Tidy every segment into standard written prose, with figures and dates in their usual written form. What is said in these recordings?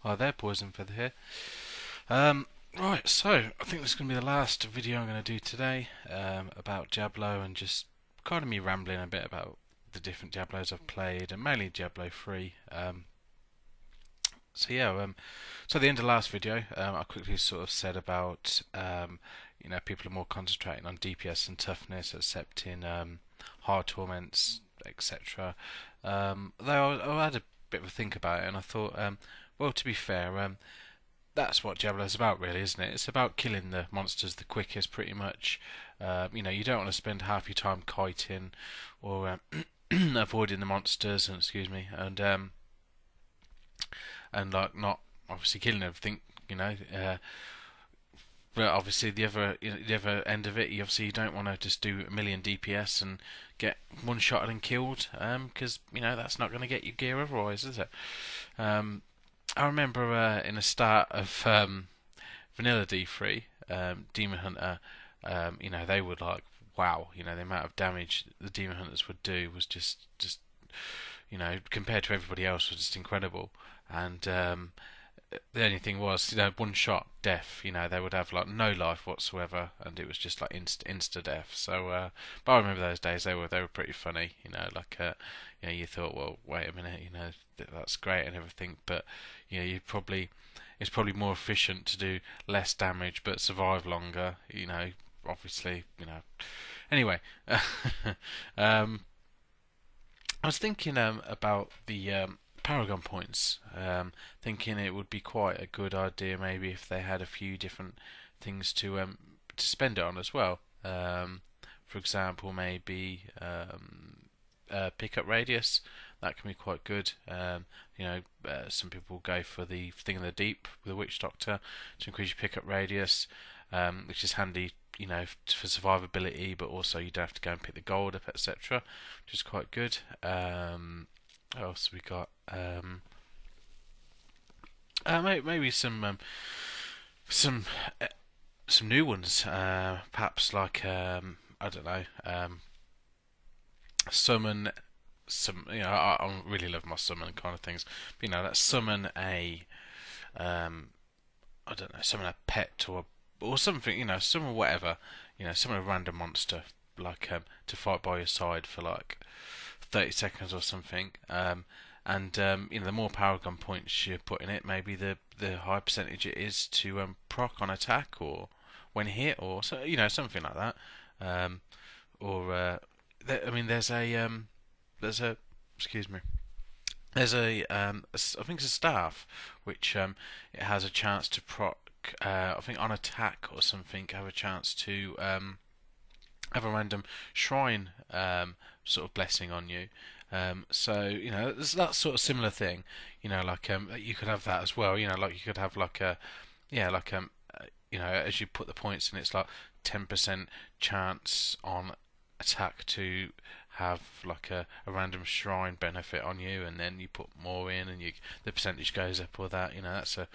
Hi there, Poison Feather here. Um, right, so I think this is going to be the last video I'm going to do today about Diablo and just kind of me rambling a bit about the different Diablos I've played and mainly Diablo 3. So yeah, so at the end of the last video, I quickly sort of said about people are more concentrating on DPS and toughness, accepting hard torments, etc. Though I had a bit of a think about it, and I thought, well, to be fair, that's what Diablo's about, really, isn't it? It's about killing the monsters the quickest, pretty much. You don't want to spend half your time kiting or avoiding the monsters, and excuse me, and like not obviously killing everything, you know. But obviously the other end of it, you don't want to just do a million DPS and get one shot and killed, because that's not going to get you gear otherwise, is it? I remember in the start of Vanilla D3, Demon Hunter, they would like wow, the amount of damage the Demon Hunters would do was just compared to everybody else was just incredible. And the only thing was, one shot death. They would have like no life whatsoever, and it was just like insta death. So, but I remember those days. They were pretty funny. You thought, well, wait a minute, that's great and everything, but you probably it's probably more efficient to do less damage but survive longer. Obviously. Anyway, um, I was thinking about the Paragon points, thinking it would be quite a good idea maybe if they had a few different things to spend it on as well. For example, maybe pickup radius. That can be quite good. Some people go for the Thing of the Deep with the Witch Doctor to increase your pickup radius, which is handy, for survivability, but also you don't have to go and pick the gold up, etc., which is quite good. What else we got? Maybe some some new ones. Perhaps like I don't know. Summon some. I really love my summon kind of things. But, that summon a I don't know, summon a pet or something. Summon whatever. Summon a random monster like to fight by your side for like 30 seconds or something. And the more power gun points you put in it, maybe the higher percentage it is to proc on attack or when hit, or so something like that. Or I mean, there's a excuse me. There's I think it's a staff which it has a chance to proc. I think on attack or something, have a chance to have a random shrine sort of blessing on you. So there's that sort of similar thing. Like you could have that as well. Like you could have like a yeah, like as you put the points in, it's like 10% chance on attack to have like a random shrine benefit on you, and then you put more in, and the percentage goes up or that. That's an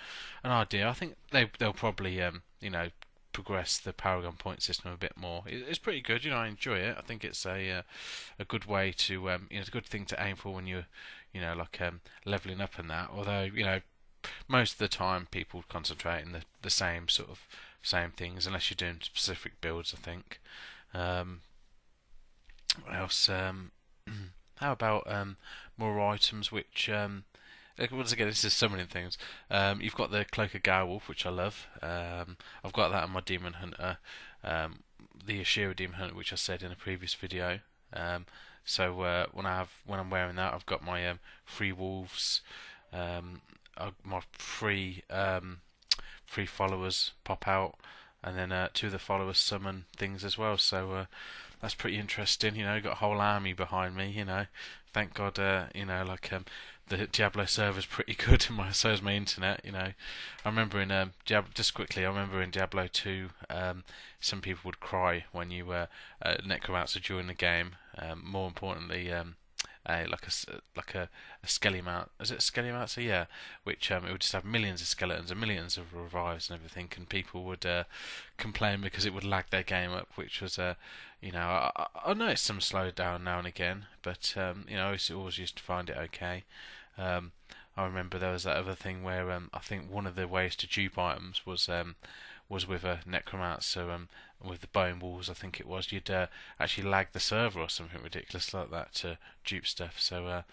idea. I think they'll probably progress the Paragon point system a bit more. It's pretty good. I enjoy it. I think it's a good way to it's a good thing to aim for when you're like leveling up and that. Although most of the time people concentrate in the same sort of same things unless you're doing specific builds, I think. What else? How about more items which once again, this is summoning things. You've got the Cloak of Garwolf, which I love. I've got that on my Demon Hunter, the Ashira Demon Hunter, which I said in a previous video. So when I'm wearing that, I've got my free wolves, my free followers pop out, and then two of the followers summon things as well. So that's pretty interesting. Got a whole army behind me. Thank God. The Diablo server's pretty good, and so is my internet. I remember in Diablo, just quickly, I remember in Diablo 2, some people would cry when you were necromancer during the game. More importantly, a skelly mount. Is it a skelly mount? So yeah, which it would just have millions of skeletons and millions of revives and everything, and people would complain because it would lag their game up, which was I noticed some slow down now and again, but I always used to find it okay. I I remember there was that other thing where I think one of the ways to dupe items was with a necromancer, with the bone walls. I think it was you'd actually lag the server or something ridiculous like that to dupe stuff. So I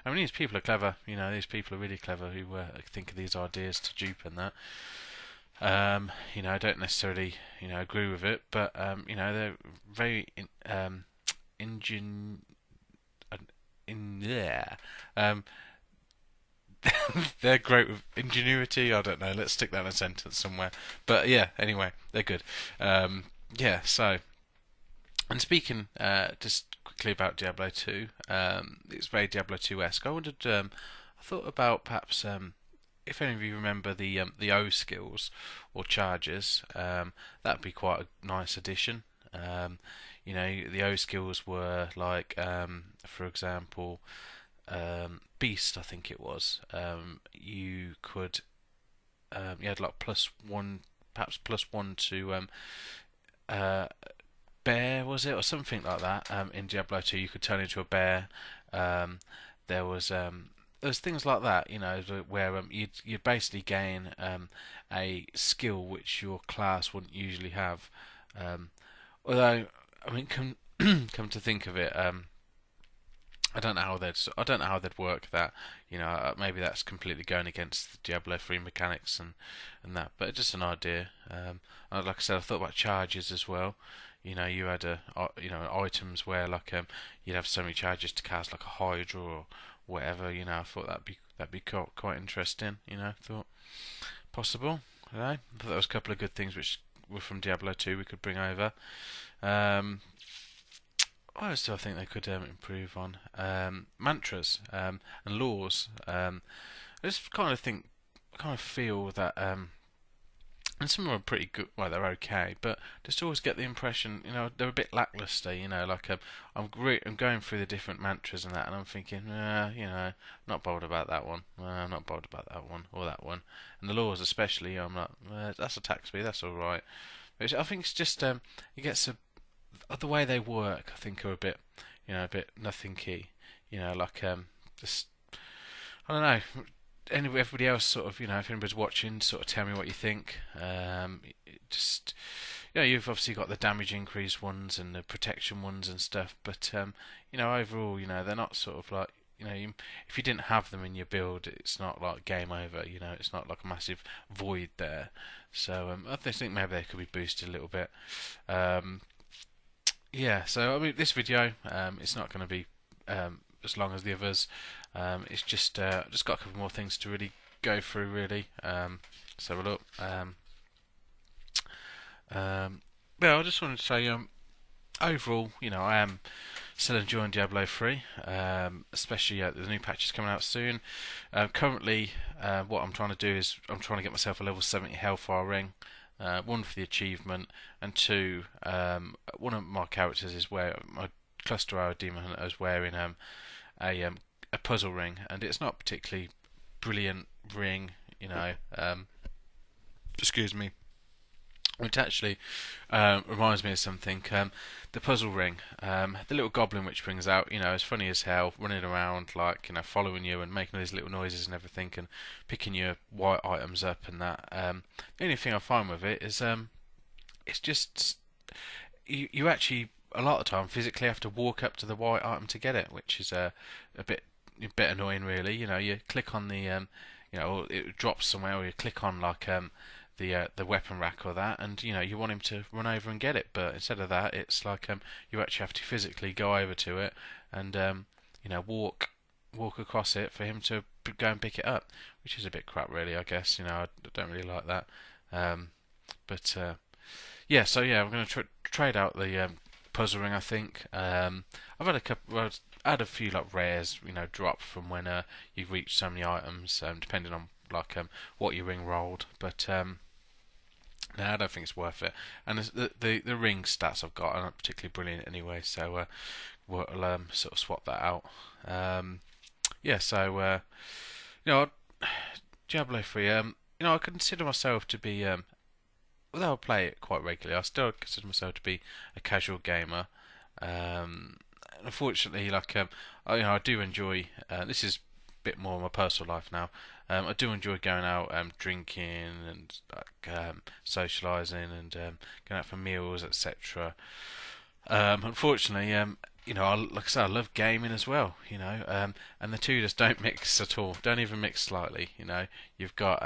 mean, these people are clever. You know, these people are really clever who think of these ideas to dupe and that. You know, I don't necessarily, you know, agree with it, but you know, they're very ingen in yeah. Um, they're great with ingenuity. I don't know. Let's stick that in a sentence somewhere. But yeah, anyway, they're good. Yeah. So, and speaking just quickly about Diablo 2, it's very Diablo 2-esque. I wondered. I thought about perhaps if any of you remember the O skills or charges, that'd be quite a nice addition. You know, the O skills were like, for example, Beast, I think it was. You could, you had like +1, perhaps +1 to uh, bear, was it, or something like that. In Diablo 2, you could turn into a bear. Um, there was there's things like that, you know, where you'd basically gain a skill which your class wouldn't usually have. Although, I mean, come to think of it, I don't know how they'd work that. You know, maybe that's completely going against the Diablo 3 mechanics and that. But it's just an idea. Like I said, I thought about charges as well. You know, you had you know, items where like you'd have so many charges to cast like a Hydra or whatever. You know, I thought that'd be quite interesting. You know, thought possible. You know, I thought there was a couple of good things which were from Diablo 2 we could bring over. What else do I think they could improve on? Mantras and laws. I just kind of think, kind of feel that, and some of them are pretty good. Well, they're okay, but just always get the impression, you know, they're a bit lackluster. You know, like I'm going through the different mantras and that, and I'm thinking, you know, not bothered about that one. I'm not bothered about that one or that one. And the laws, especially, I'm like, that's attack speed, that's all right. Which I think it's just it gets the way they work, I think, are a bit, you know, a bit nothing key. You know, like just I don't know. Everybody else, sort of, you know, if anybody's watching, sort of tell me what you think. Just, you know, you've obviously got the damage increase ones and the protection ones and stuff, but you know, overall, you know, they're not sort of like, you know, if you didn't have them in your build, it's not like game over. You know, it's not like a massive void there. So I just think maybe they could be boosted a little bit. Yeah, so I mean, this video, it's not going to be as long as the others. It's just got a couple more things to really go through, really. So look, yeah, I just wanted to say, overall, you know, I am still enjoying Diablo 3, especially the new patch is coming out soon. Currently, what I'm trying to do is I'm trying to get myself a level 70 Hellfire ring. One for the achievement, and two, one of my characters is where my cluster hour demon hunter is wearing a puzzle ring, and it's not particularly brilliant ring, you know. Excuse me. Which actually reminds me of something. The puzzle ring, the little goblin which brings out, you know, is funny as hell, running around like, you know, following you and making these little noises and everything, and picking your white items up and that. The only thing I find with it is, it's just you actually a lot of the time physically have to walk up to the white item to get it, which is a bit annoying, really. You know, you click on the you know, it drops somewhere, or you click on like the weapon rack or that, and you know, you want him to run over and get it, but instead of that, it's like you actually have to physically go over to it and you know, walk across it for him to go and pick it up, which is a bit crap, really. I guess, you know, I don't really like that. But yeah, so yeah, I'm going to trade out the puzzle ring. I think I've had a couple. Well, I had a few like rares, you know, drop from when you've reached so many items, depending on like what your ring rolled, but no, I don't think it's worth it. And the ring stats I've got are not particularly brilliant anyway, so we'll sort of swap that out. Yeah, so you know, Diablo 3. You know, I consider myself to be, although I play it quite regularly, I still consider myself to be a casual gamer. Unfortunately, like you know, I do enjoy. This is bit more of my personal life now. I do enjoy going out, drinking and like socialising and going out for meals, etc. Unfortunately, like I said, I love gaming as well. And the two just don't mix at all. Don't even mix slightly. You've got,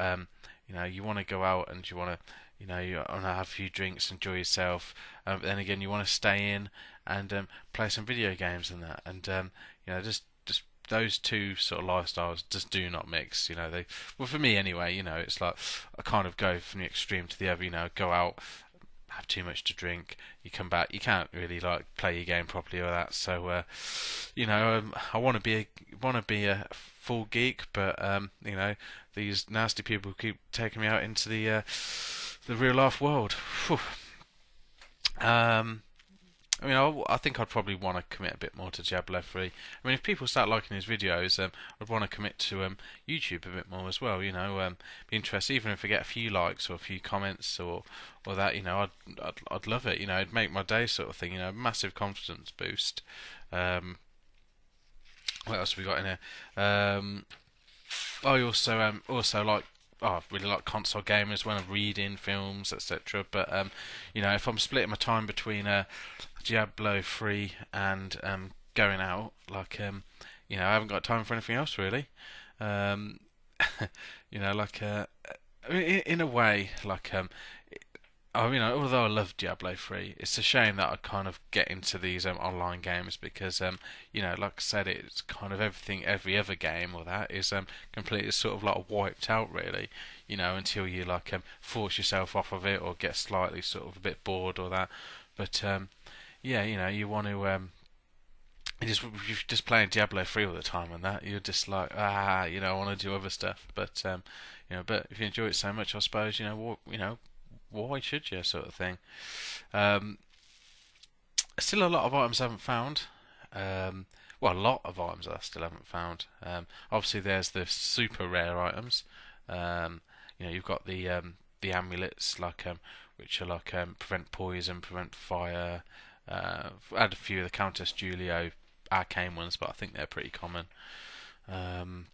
you want to go out and you want to, you want to have a few drinks, enjoy yourself. But then again, you want to stay in and play some video games and that. And just those two sort of lifestyles just do not mix. Well, for me anyway. It's like I kind of go from the extreme to the other. Go out, have too much to drink, you come back, you can't really like play your game properly or that. So I want to be a full geek, but these nasty people keep taking me out into the real life world. Phew. Um, I think I'd probably want to commit a bit more to Diablo 3. If people start liking his videos, I'd want to commit to YouTube a bit more as well. Be interested, even if I get a few likes or a few comments or that. I'd love it. It'd make my day, sort of thing. Massive confidence boost. What else have we got in here? I also like. Oh, I really like console gamers when I'm reading films, etc. But if I'm splitting my time between Diablo 3 and going out, like I haven't got time for anything else really. Um, like in a way, like although I love Diablo 3, it's a shame that I kind of get into these online games because like I said, it's kind of everything, every other game or that is completely sort of like wiped out really. Until you like force yourself off of it or get slightly sort of a bit bored or that. But yeah, you want to if you're just playing Diablo 3 all the time and that, you're just like I want to do other stuff. But but if you enjoy it so much, I suppose why should you, sort of thing. Um, Still a lot of items I haven't found. Well, a lot of items I still haven't found. Obviously, there's the super rare items. Um, you've got the amulets, like which are like prevent poison, prevent fire. I've had a few of the Countess Julio arcane ones, but I think they're pretty common. Um,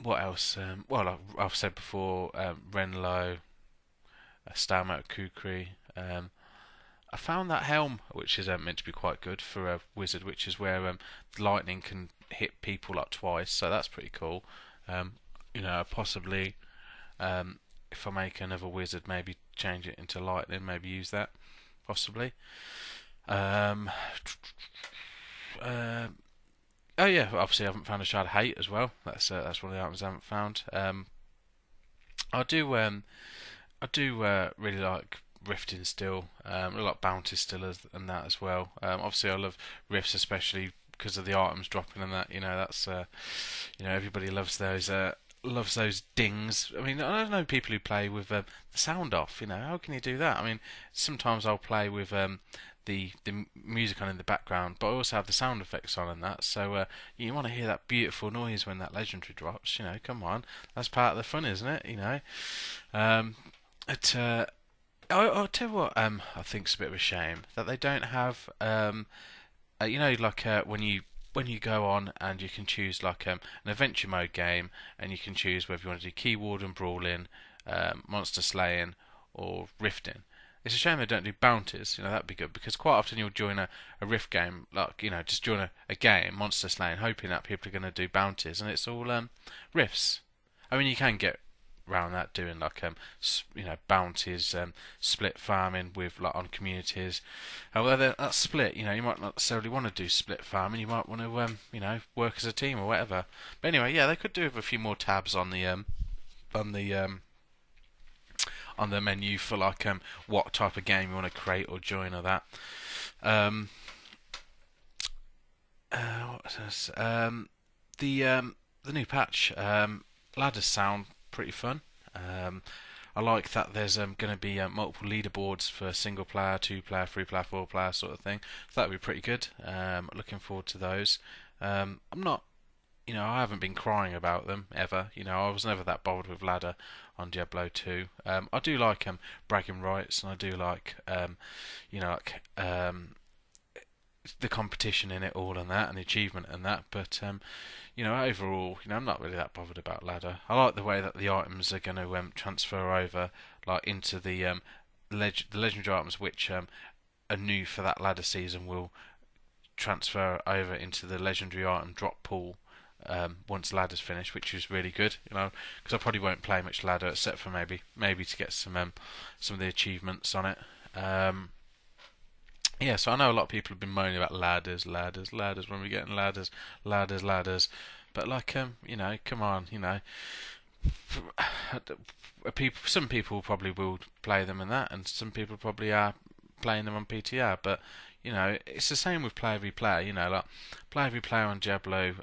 what else? Well, like I've said before, Renlo, Staumont Kukri. I found that helm, which is meant to be quite good for a wizard, which is where lightning can hit people like twice, so that's pretty cool. Um, Possibly if I make another wizard, maybe change it into lightning, maybe use that, possibly. Um, uh, oh yeah, obviously I haven't found a shard of hate as well. That's one of the items I haven't found. I do really like rifting still. I like bounty still and that as well. Obviously I love rifts especially because of the items dropping and that. That's everybody loves those dings. I don't know people who play with the sound off. How can you do that? Sometimes I'll play with the music on in the background, but I also have the sound effects on and that. So you want to hear that beautiful noise when that legendary drops. Come on, that's part of the fun, isn't it? Um, it, I'll tell you what. I think it's a bit of a shame that they don't have. Like when you go on and you can choose like an adventure mode game, and you can choose whether you want to do keyword and brawling, monster slaying, or rifting. It's a shame they don't do bounties. That'd be good because quite often you'll join a rift game, like just join a game, monster slaying, hoping that people are going to do bounties, and it's all rifts. You can get around that doing like bounties, split farming with like on communities. However, that's split. You might not necessarily want to do split farming. You might want to work as a team or whatever. But anyway, yeah, they could do with a few more tabs on the on the um, on the menu for like what type of game you want to create or join or that. Um, what's this? The new patch ladders sound pretty fun. I like that there's going to be multiple leaderboards for single player, two player, three player, four player sort of thing. So that'll be pretty good. Looking forward to those. I'm not, I haven't been crying about them ever. I was never that bothered with ladder on Diablo 2. I do like bragging rights, and I do like, like the competition in it all and that, and the achievement and that. But overall, I'm not really that bothered about ladder. I like the way that the items are going to transfer over, like into the legendary items, which are new for that ladder season, will transfer over into the legendary item drop pool once ladder's finished, which is really good. Because I probably won't play much ladder except for maybe to get some of the achievements on it. Yeah, so I know a lot of people have been moaning about ladders, ladders, ladders. When we're getting ladders, ladders, ladders. But come on, some people probably will play them and that, and some people probably are playing them on PTR. But it's the same with Play Every Player. Like Play Every Player on Diablo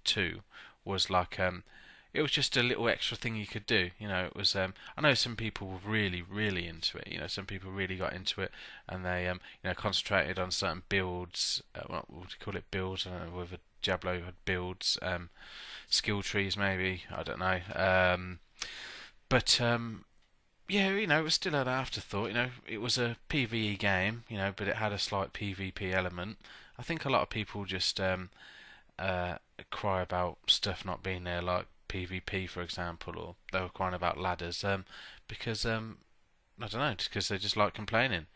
2 was like it was just a little extra thing you could do. It was I know some people were really really into it. Some people really got into it, and they concentrated on certain builds. What would you call it? Builds? I don't know whether Diablo had builds, skill trees maybe. I don't know. But yeah, it was still an afterthought. It was a PvE game. But it had a slight PvP element. I think a lot of people just cry about stuff not being there, like PvP, for example, or they were crying about ladders, because I don't know, just because they just like complaining.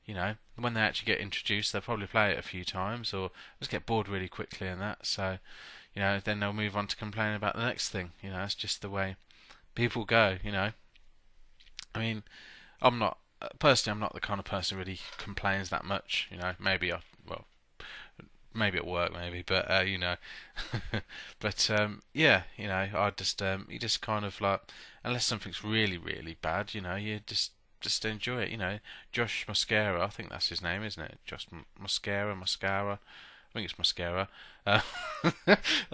When they actually get introduced, they'll probably play it a few times, or just get bored really quickly and that. So, then they'll move on to complaining about the next thing. It's just the way people go. I mean, I'm not personally, I'm not the kind of person who really complains that much. Maybe maybe at work, maybe, but but yeah, I just you just kind of like, unless something's really really bad, you just enjoy it. Josh Mascara, I think that's his name, isn't it? Josh Mascara. I think it's Mascara. I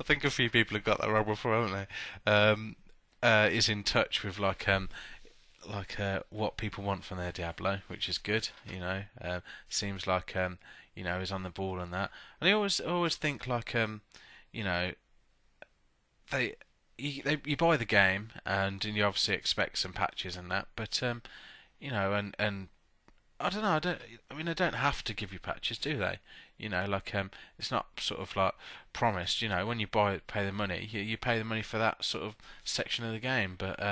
think a few people have got that wrong before, haven't they? Is in touch with what people want from their Diablo, which is good. Seems like is on the ball and that. And I always think like you know, you buy the game and you obviously expect some patches and that, but and I don't know, I mean, they don't have to give you patches, do they? It's not sort of like promised. When you pay the money, you pay the money for that sort of section of the game. But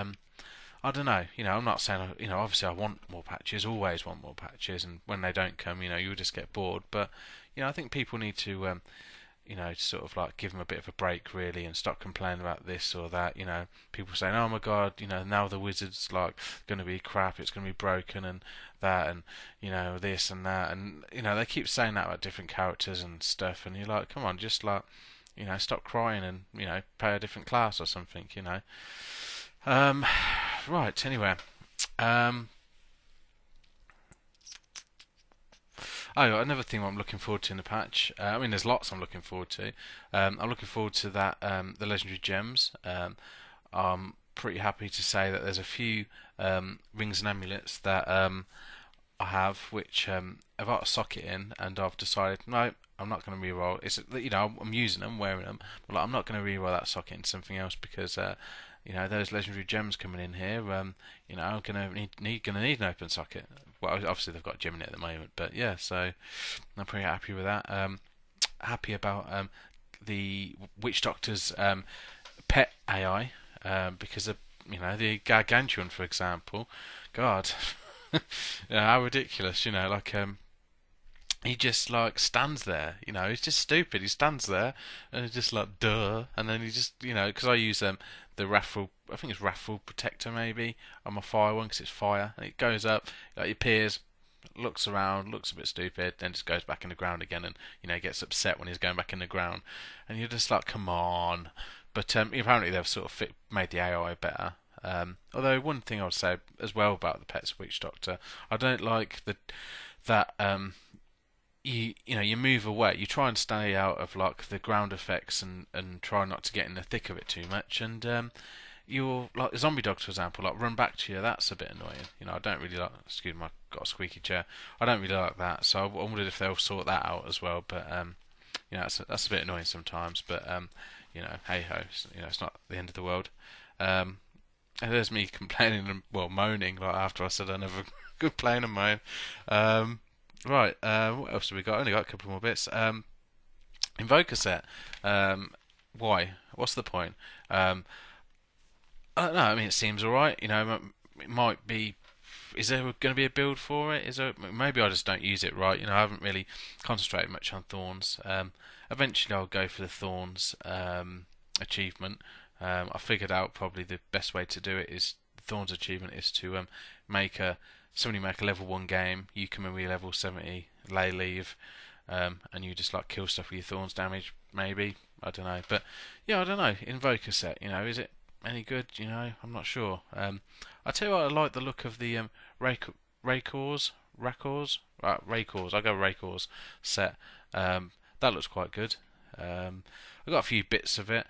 I don't know. I'm not saying. Obviously, I want more patches. Always want more patches. And when they don't come, you'll just get bored. But I think people need to sort of like give them a bit of a break, really, and stop complaining about this or that. People saying, "Oh my God, now the wizard's like going to be crap. It's going to be broken and that, and this and that." And they keep saying that about different characters and stuff. And you're like, "Come on, just like stop crying and play a different class or something." Um, right. Anyway, um, oh, another thing I'm looking forward to in the patch. I mean, there's lots I'm looking forward to. I'm looking forward to that the legendary gems. I'm pretty happy to say that there's a few rings and amulets that I have, which I've got a socket in, and I've decided no, I'm not going to reroll. I'm using them, wearing them, but like, I'm not going to reroll that socket into something else because those legendary gems coming in here. I'm gonna need an open socket. Well, obviously they've got a gem in it at the moment, but yeah, so I'm pretty happy with that. Happy about the Witch Doctor's pet AI because of the Gargantuan, for example. God, how ridiculous! He just like stands there, he's just stupid. He stands there and he's just like duh, and then he just because I use the Wrathful, I think it's Wrathful Protector maybe on my fire one because it's fire, and it goes up, like, it appears, looks around, looks a bit stupid, then just goes back in the ground again, and gets upset when he's going back in the ground, and you're just like, come on. But apparently they've sort of made the AI better. Although one thing I would say as well about the Pets Witch Doctor, I don't like that you move away. You try and stay out of like the ground effects and try not to get in the thick of it too much. And you're like Zombie Dogs, for example, like run back to you. That's a bit annoying. I don't really like. Excuse me, I've got a squeaky chair. I don't really like that. So I wondered if they'll sort that out as well. But that's a bit annoying sometimes. But hey ho, it's not the end of the world. And there's me complaining and moaning like after I said I never could play and moan. Right. What else have we got? Only got a couple more bits. Invoker set. Why? What's the point? Um, I don't know. I mean, it seems alright. It might be. Is there going to be a build for it? Is there? Maybe I just don't use it right. I haven't really concentrated much on thorns. Eventually, I'll go for the thorns achievement. I figured out probably the best way to do it is the thorns achievement is to make a somebody make a level 1 game. You come in with level 70 lay leave, and you just like kill stuff with your thorns damage. Maybe I don't know, but yeah, I don't know. Invoker set. Is it any good? I'm not sure. I tell you what, I like the look of the Rayc- Raycors. I go Raycors set. That looks quite good. I got a few bits of it.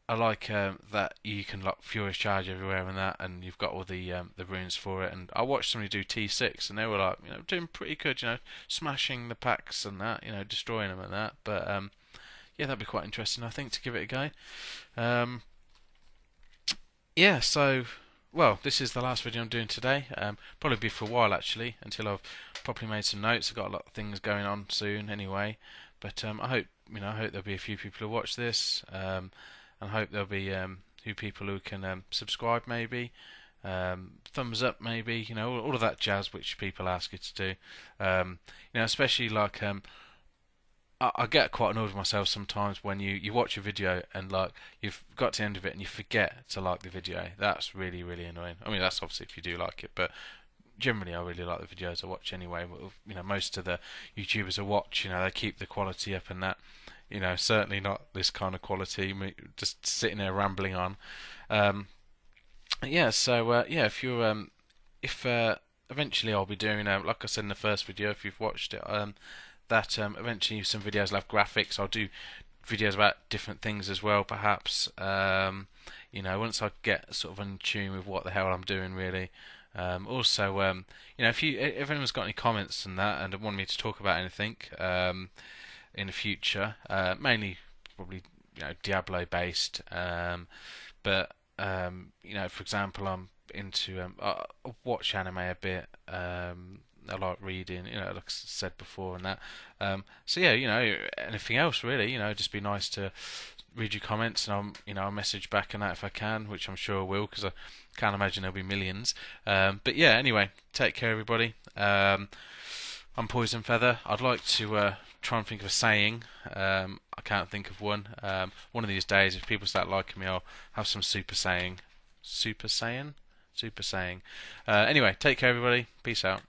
I like that you can like Furious Charge everywhere and that, and you've got all the runes for it. And I watched somebody do T6, and they were like, doing pretty good, smashing the packs and that, destroying them and that. But yeah, that'd be quite interesting, I think, to give it a go. Um, yeah, so well, this is the last video I'm doing today. Probably be for a while actually, until I've properly made some notes. I've got a lot of things going on soon anyway. But I hope there'll be a few people who watch this. And I hope there'll be a few people who can subscribe maybe, thumbs up maybe, all of that jazz which people ask you to do. Especially like I get quite annoyed with myself sometimes when you watch a video and like you've got to the end of it and you forget to like the video. That's really really annoying. I mean that's obviously if you do like it, but generally I really like the videos I watch anyway. Most of the YouTubers I watch, they keep the quality up and that. Certainly not this kind of quality. Just sitting there rambling on. Um, yeah, so yeah, if eventually I'll be doing, like I said in the first video, if you've watched it, that eventually some videos will have graphics. I'll do videos about different things as well, perhaps. Once I get sort of in tune with what the hell I'm doing, really. Also, if anyone's got any comments on that and want me to talk about anything, in the future, mainly probably Diablo based, but for example, I'm into I watch anime a bit. I like reading, like I said before, and that. So yeah, anything else really, just be nice to read your comments, and I'll message back on that if I can, which I'm sure I will, because I can't imagine there'll be millions. But yeah, anyway, take care, everybody. I'm Poison Feather. I'd like to try and think of a saying. I can't think of one. One of these days, if people start liking me, I'll have some super saying. Super saying? Super saying. Anyway, take care, everybody. Peace out.